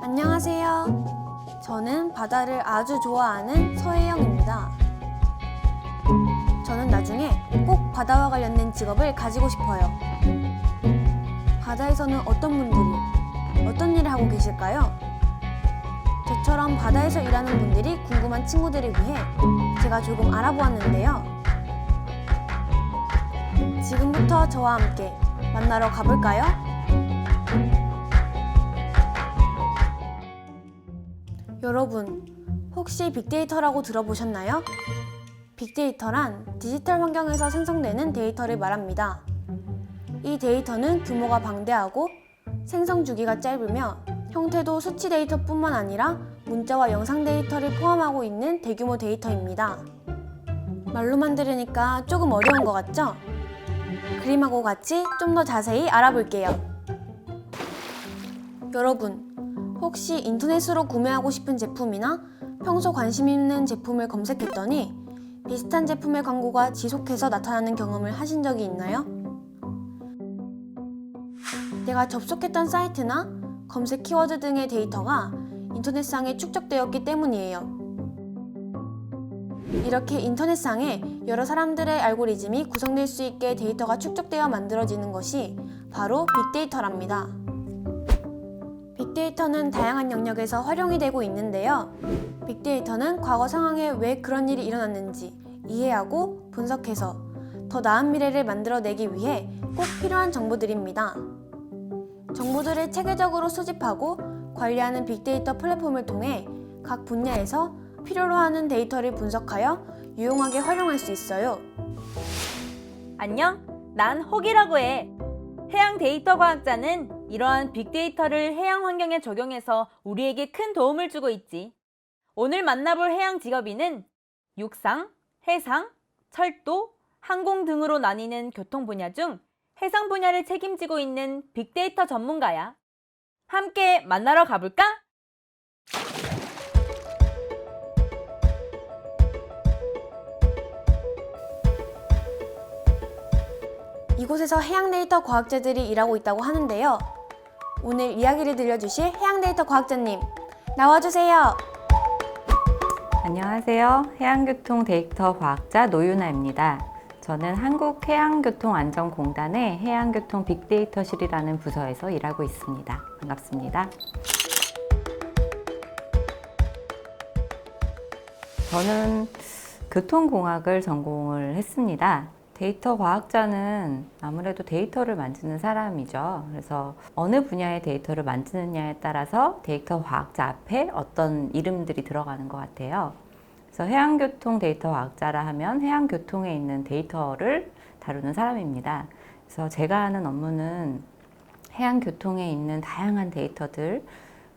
안녕하세요. 저는 바다를 아주 좋아하는 서혜영입니다. 저는 나중에 꼭 바다와 관련된 직업을 가지고 싶어요. 바다에서는 어떤 분들이 어떤 일을 하고 계실까요? 저처럼 바다에서 일하는 분들이 궁금한 친구들을 위해 제가 조금 알아보았는데요. 지금부터 저와 함께 만나러 가볼까요? 여러분, 혹시 빅데이터라고 들어보셨나요? 빅데이터란 디지털 환경에서 생성되는 데이터를 말합니다. 이 데이터는 규모가 방대하고 생성 주기가 짧으며 형태도 수치 데이터뿐만 아니라 문자와 영상 데이터를 포함하고 있는 대규모 데이터입니다. 말로만 들으니까 조금 어려운 것 같죠? 그림하고 같이 좀 더 자세히 알아볼게요. 여러분, 혹시 인터넷으로 구매하고 싶은 제품이나 평소 관심 있는 제품을 검색했더니 비슷한 제품의 광고가 지속해서 나타나는 경험을 하신 적이 있나요? 내가 접속했던 사이트나 검색 키워드 등의 데이터가 인터넷상에 축적되었기 때문이에요. 이렇게 인터넷상에 여러 사람들의 알고리즘이 구성될 수 있게 데이터가 축적되어 만들어지는 것이 바로 빅데이터랍니다. 빅데이터는 다양한 영역에서 활용이 되고 있는데요. 빅데이터는 과거 상황에 왜 그런 일이 일어났는지 이해하고 분석해서 더 나은 미래를 만들어내기 위해 꼭 필요한 정보들입니다. 정보들을 체계적으로 수집하고 관리하는 빅데이터 플랫폼을 통해 각 분야에서 필요로 하는 데이터를 분석하여 유용하게 활용할 수 있어요. 안녕, 난 혹이라고 해. 해양 데이터 과학자는 이러한 빅데이터를 해양 환경에 적용해서 우리에게 큰 도움을 주고 있지. 오늘 만나볼 해양 직업인은 육상, 해상, 철도, 항공 등으로 나뉘는 교통 분야 중 해상 분야를 책임지고 있는 빅데이터 전문가야. 함께 만나러 가볼까? 이곳에서 해양 데이터 과학자들이 일하고 있다고 하는데요. 오늘 이야기를 들려주실 해양 데이터 과학자님, 나와주세요. 안녕하세요. 해양교통 데이터 과학자 노유나입니다. 저는 한국해양교통안전공단의 해양교통 빅데이터실이라는 부서에서 일하고 있습니다. 반갑습니다. 저는 교통공학을 전공을 했습니다. 데이터 과학자는 아무래도 데이터를 만드는 사람이죠. 그래서 어느 분야의 데이터를 만드느냐에 따라서 데이터 과학자 앞에 어떤 이름들이 들어가는 것 같아요. 그래서 해양교통 데이터 과학자라 하면 해양교통에 있는 데이터를 다루는 사람입니다. 그래서 제가 하는 업무는 해양교통에 있는 다양한 데이터들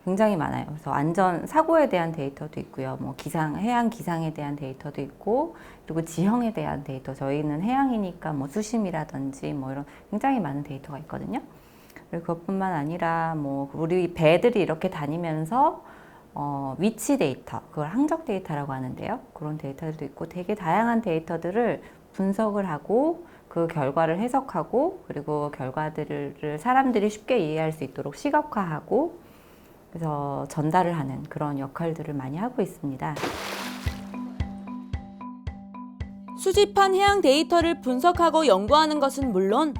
굉장히 많아요. 그래서 안전 사고에 대한 데이터도 있고요. 뭐 해양 기상에 대한 데이터도 있고, 그리고 지형에 대한 데이터. 저희는 해양이니까 뭐 수심이라든지 뭐 이런 굉장히 많은 데이터가 있거든요. 그리고 그것뿐만 아니라 뭐 우리 배들이 이렇게 다니면서 위치 데이터, 그걸 항적 데이터라고 하는데요. 그런 데이터들도 있고 되게 다양한 데이터들을 분석을 하고 그 결과를 해석하고, 그리고 결과들을 사람들이 쉽게 이해할 수 있도록 시각화하고, 그래서 전달을 하는 그런 역할들을 많이 하고 있습니다. 수집한 해양 데이터를 분석하고 연구하는 것은 물론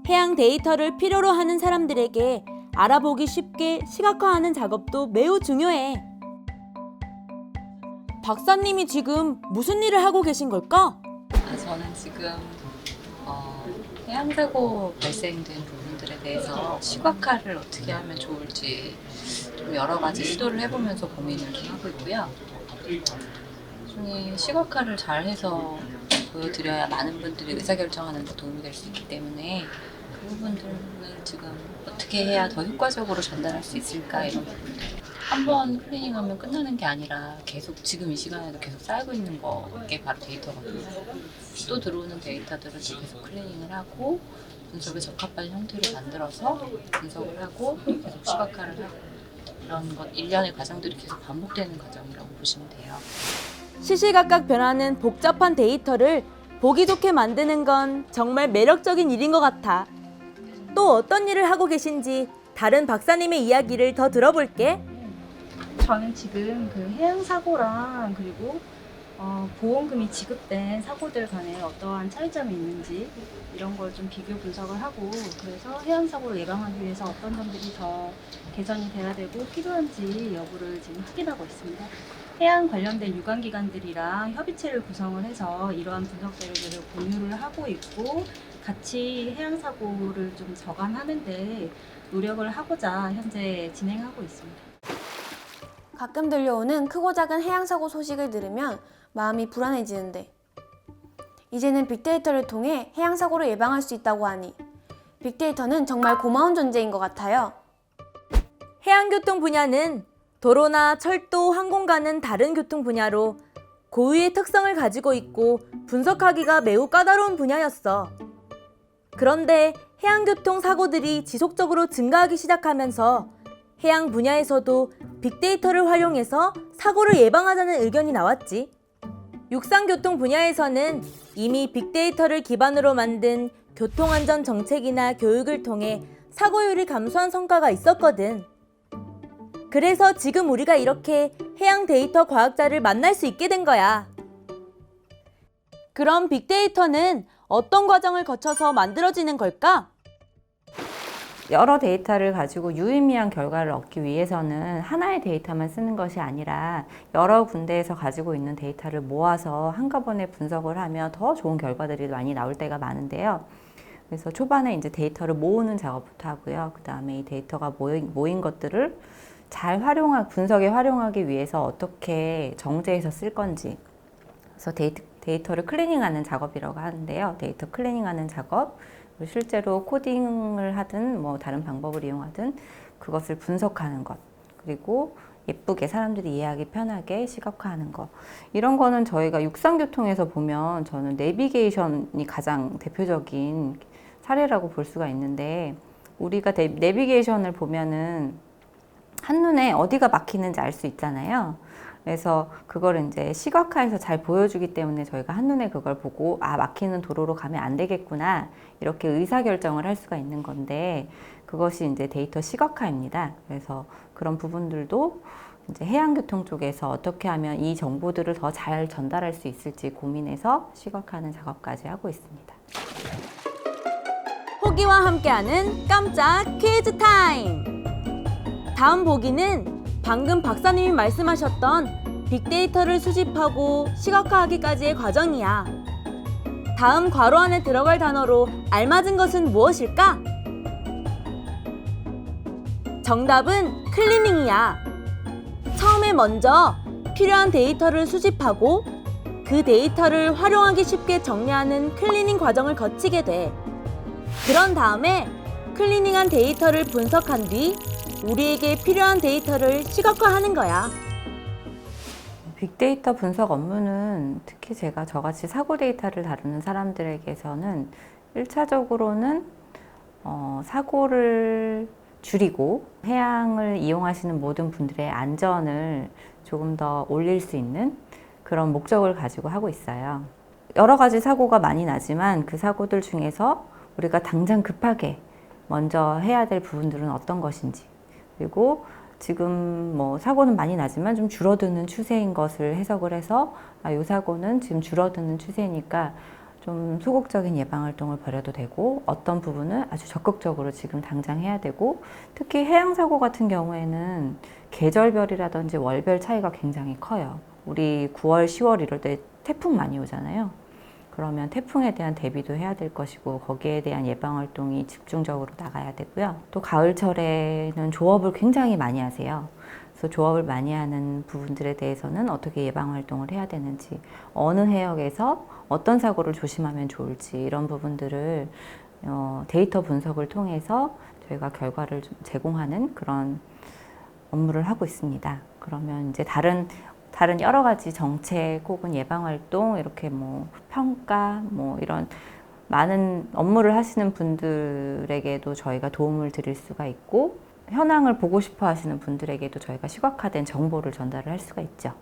해양 데이터를 필요로 하는 사람들에게 알아보기 쉽게 시각화하는 작업도 매우 중요해. 박사님이 지금 무슨 일을 하고 계신 걸까? 저는 지금 해양사고 발생된 부분들에 대해서 시각화를 어떻게 하면 좋을지 좀 여러 가지 시도를 해보면서 고민을 좀 하고 있고요. 중에 시각화를 잘 해서 보여드려야 많은 분들이 의사결정하는 데 도움이 될 수 있기 때문에 그 부분들을 지금 어떻게 해야 더 효과적으로 전달할 수 있을까 이런 부분들. 한번 클리닝하면 끝나는 게 아니라 계속 지금 이 시간에도 계속 쌓이고 있는 게 바로 데이터거든요. 또 들어오는 데이터들을 계속 클리닝을 하고 분석에 적합한 형태로 만들어서 분석을 하고 계속 시각화를 하고 이런 것 일련의 과정들이 계속 반복되는 과정이라고 보시면 돼요. 시시각각 변하는 복잡한 데이터를 보기 좋게 만드는 건 정말 매력적인 일인 것 같아. 또 어떤 일을 하고 계신지 다른 박사님의 이야기를 더 들어볼게. 저는 지금 그 해양 사고랑 그리고 보험금이 지급된 사고들 간에 어떠한 차이점이 있는지 이런 걸 좀 비교 분석을 하고 그래서 해양 사고를 예방하기 위해서 어떤 점들이 더 개선이 돼야 되고 필요한지 여부를 지금 확인하고 있습니다. 해양 관련된 유관기관들이랑 협의체를 구성을 해서 이러한 분석 자료들을 공유를 하고 있고 같이 해양 사고를 좀 저감하는데 노력을 하고자 현재 진행하고 있습니다. 가끔 들려오는 크고 작은 해양사고 소식을 들으면 마음이 불안해지는데 이제는 빅데이터를 통해 해양사고를 예방할 수 있다고 하니 빅데이터는 정말 고마운 존재인 것 같아요. 해양교통 분야는 도로나 철도, 항공과는 다른 교통 분야로 고유의 특성을 가지고 있고 분석하기가 매우 까다로운 분야였어. 그런데 해양교통 사고들이 지속적으로 증가하기 시작하면서 해양 분야에서도 빅데이터를 활용해서 사고를 예방하자는 의견이 나왔지. 육상교통 분야에서는 이미 빅데이터를 기반으로 만든 교통안전 정책이나 교육을 통해 사고율이 감소한 성과가 있었거든. 그래서 지금 우리가 이렇게 해양 데이터 과학자를 만날 수 있게 된 거야. 그럼 빅데이터는 어떤 과정을 거쳐서 만들어지는 걸까? 여러 데이터를 가지고 유의미한 결과를 얻기 위해서는 하나의 데이터만 쓰는 것이 아니라 여러 군데에서 가지고 있는 데이터를 모아서 한꺼번에 분석을 하면 더 좋은 결과들이 많이 나올 때가 많은데요. 그래서 초반에 이제 데이터를 모으는 작업부터 하고요. 그 다음에 이 데이터가 모인 것들을 잘 분석에 활용하기 위해서 어떻게 정제해서 쓸 건지. 그래서 데이터를 클리닝하는 작업이라고 하는데요. 데이터 클리닝하는 작업. 실제로 코딩을 하든 뭐 다른 방법을 이용하든 그것을 분석하는 것, 그리고 예쁘게 사람들이 이해하기 편하게 시각화하는 것, 이런 거는 저희가 육상교통에서 보면 저는 내비게이션이 가장 대표적인 사례라고 볼 수가 있는데, 우리가 내비게이션을 보면은 한눈에 어디가 막히는지 알 수 있잖아요. 그래서 그걸 이제 시각화해서 잘 보여주기 때문에 저희가 한눈에 그걸 보고 막히는 도로로 가면 안 되겠구나 이렇게 의사결정을 할 수가 있는 건데, 그것이 이제 데이터 시각화입니다. 그래서 그런 부분들도 이제 해양교통 쪽에서 어떻게 하면 이 정보들을 더 잘 전달할 수 있을지 고민해서 시각화하는 작업까지 하고 있습니다. 호기와 함께하는 깜짝 퀴즈 타임! 다음 보기는 방금 박사님이 말씀하셨던 빅데이터를 수집하고 시각화하기까지의 과정이야. 다음 괄호 안에 들어갈 단어로 알맞은 것은 무엇일까? 정답은 클리닝이야. 처음에 먼저 필요한 데이터를 수집하고 그 데이터를 활용하기 쉽게 정리하는 클리닝 과정을 거치게 돼. 그런 다음에 클리닝한 데이터를 분석한 뒤 우리에게 필요한 데이터를 시각화하는 거야. 빅데이터 분석 업무는 특히 저같이 사고 데이터를 다루는 사람들에게서는 1차적으로는 사고를 줄이고 해양을 이용하시는 모든 분들의 안전을 조금 더 올릴 수 있는 그런 목적을 가지고 하고 있어요. 여러 가지 사고가 많이 나지만 그 사고들 중에서 우리가 당장 급하게 먼저 해야 될 부분들은 어떤 것인지, 그리고 지금 뭐 사고는 많이 나지만 좀 줄어드는 추세인 것을 해석을 해서 이 사고는 지금 줄어드는 추세니까 좀 소극적인 예방 활동을 벌여도 되고, 어떤 부분은 아주 적극적으로 지금 당장 해야 되고, 특히 해양 사고 같은 경우에는 계절별이라든지 월별 차이가 굉장히 커요. 우리 9월, 10월 이럴 때 태풍 많이 오잖아요. 그러면 태풍에 대한 대비도 해야 될 것이고 거기에 대한 예방 활동이 집중적으로 나가야 되고요. 또 가을철에는 조업을 굉장히 많이 하세요. 그래서 조업을 많이 하는 부분들에 대해서는 어떻게 예방 활동을 해야 되는지, 어느 해역에서 어떤 사고를 조심하면 좋을지 이런 부분들을 데이터 분석을 통해서 저희가 결과를 좀 제공하는 그런 업무를 하고 있습니다. 그러면 이제 다른 여러 가지 정책 혹은 예방 활동 이렇게 뭐 평가 뭐 이런 많은 업무를 하시는 분들에게도 저희가 도움을 드릴 수가 있고 현황을 보고 싶어 하시는 분들에게도 저희가 시각화된 정보를 전달을 할 수가 있죠.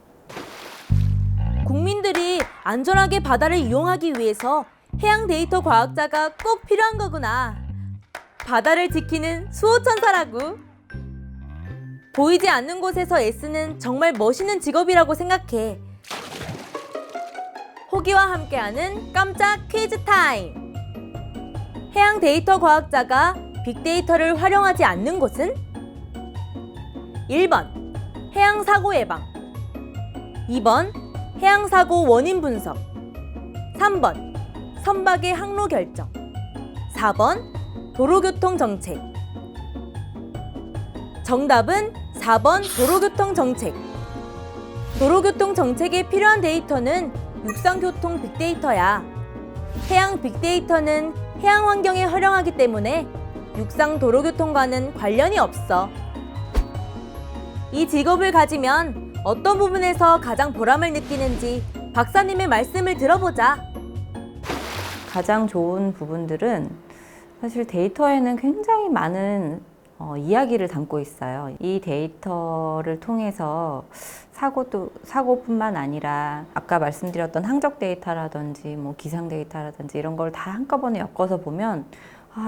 국민들이 안전하게 바다를 이용하기 위해서 해양 데이터 과학자가 꼭 필요한 거구나. 바다를 지키는 수호천사라고. 보이지 않는 곳에서 애쓰는 정말 멋있는 직업이라고 생각해. 호기와 함께하는 깜짝 퀴즈 타임. 해양 데이터 과학자가 빅데이터를 활용하지 않는 곳은? 1번 해양 사고 예방, 2번 해양 사고 원인 분석, 3번 선박의 항로 결정, 4번 도로교통 정책. 정답은 4번 도로교통 정책. 도로교통 정책에 필요한 데이터는 육상교통 빅데이터야. 해양 빅데이터는 해양 환경에 활용하기 때문에 육상 도로교통과는 관련이 없어. 이 직업을 가지면 어떤 부분에서 가장 보람을 느끼는지 박사님의 말씀을 들어보자. 가장 좋은 부분들은 사실 데이터에는 굉장히 많은 이야기를 담고 있어요. 이 데이터를 통해서 사고뿐만 아니라 아까 말씀드렸던 항적 데이터라든지 뭐 기상 데이터라든지 이런 걸 다 한꺼번에 엮어서 보면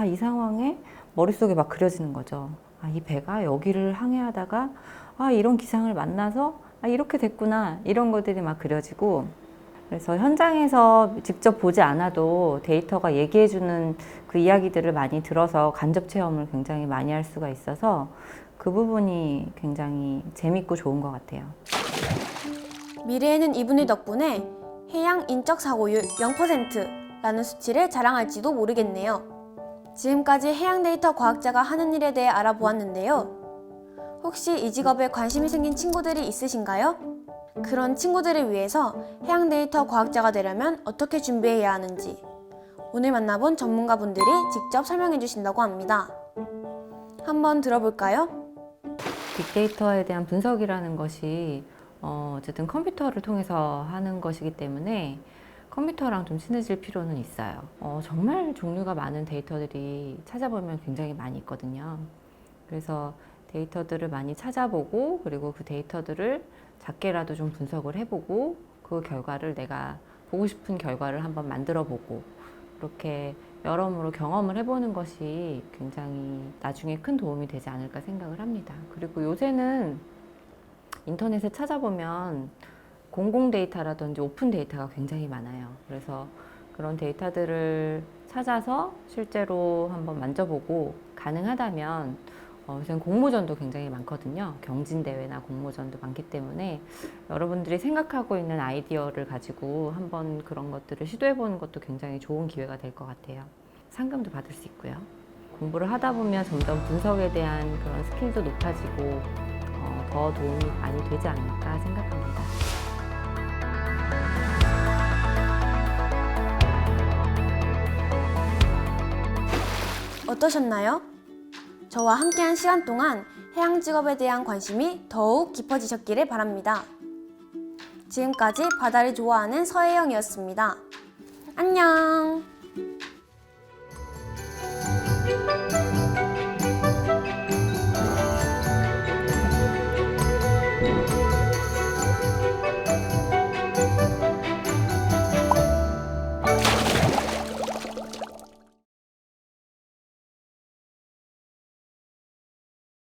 이 상황에 머릿속에 막 그려지는 거죠. 이 배가 여기를 항해하다가 이런 기상을 만나서 이렇게 됐구나 이런 것들이 막 그려지고 그래서 현장에서 직접 보지 않아도 데이터가 얘기해주는 그 이야기들을 많이 들어서 간접 체험을 굉장히 많이 할 수가 있어서 그 부분이 굉장히 재밌고 좋은 것 같아요. 미래에는 이분의 덕분에 해양 인적 사고율 0%라는 수치를 자랑할지도 모르겠네요. 지금까지 해양 데이터 과학자가 하는 일에 대해 알아보았는데요. 혹시 이 직업에 관심이 생긴 친구들이 있으신가요? 그런 친구들을 위해서 해양 데이터 과학자가 되려면 어떻게 준비해야 하는지 오늘 만나본 전문가분들이 직접 설명해 주신다고 합니다. 한번 들어볼까요? 빅데이터에 대한 분석이라는 것이 어쨌든 컴퓨터를 통해서 하는 것이기 때문에 컴퓨터랑 좀 친해질 필요는 있어요. 정말 종류가 많은 데이터들이 찾아보면 굉장히 많이 있거든요. 그래서 데이터들을 많이 찾아보고 그리고 그 데이터들을 작게라도 좀 분석을 해보고 그 결과를 내가 보고 싶은 결과를 한번 만들어 보고 그렇게 여러모로 경험을 해보는 것이 굉장히 나중에 큰 도움이 되지 않을까 생각을 합니다. 그리고 요새는 인터넷에 찾아보면 공공 데이터라든지 오픈 데이터가 굉장히 많아요. 그래서 그런 데이터들을 찾아서 실제로 한번 만져보고 가능하다면 요새는 공모전도 굉장히 많거든요. 경진대회나 공모전도 많기 때문에 여러분들이 생각하고 있는 아이디어를 가지고 한번 그런 것들을 시도해보는 것도 굉장히 좋은 기회가 될 것 같아요. 상금도 받을 수 있고요. 공부를 하다 보면 점점 분석에 대한 그런 스킬도 높아지고 더 도움이 많이 되지 않을까 생각합니다. 어떠셨나요? 저와 함께한 시간 동안 해양 직업에 대한 관심이 더욱 깊어지셨기를 바랍니다. 지금까지 바다를 좋아하는 서혜영이었습니다. 안녕!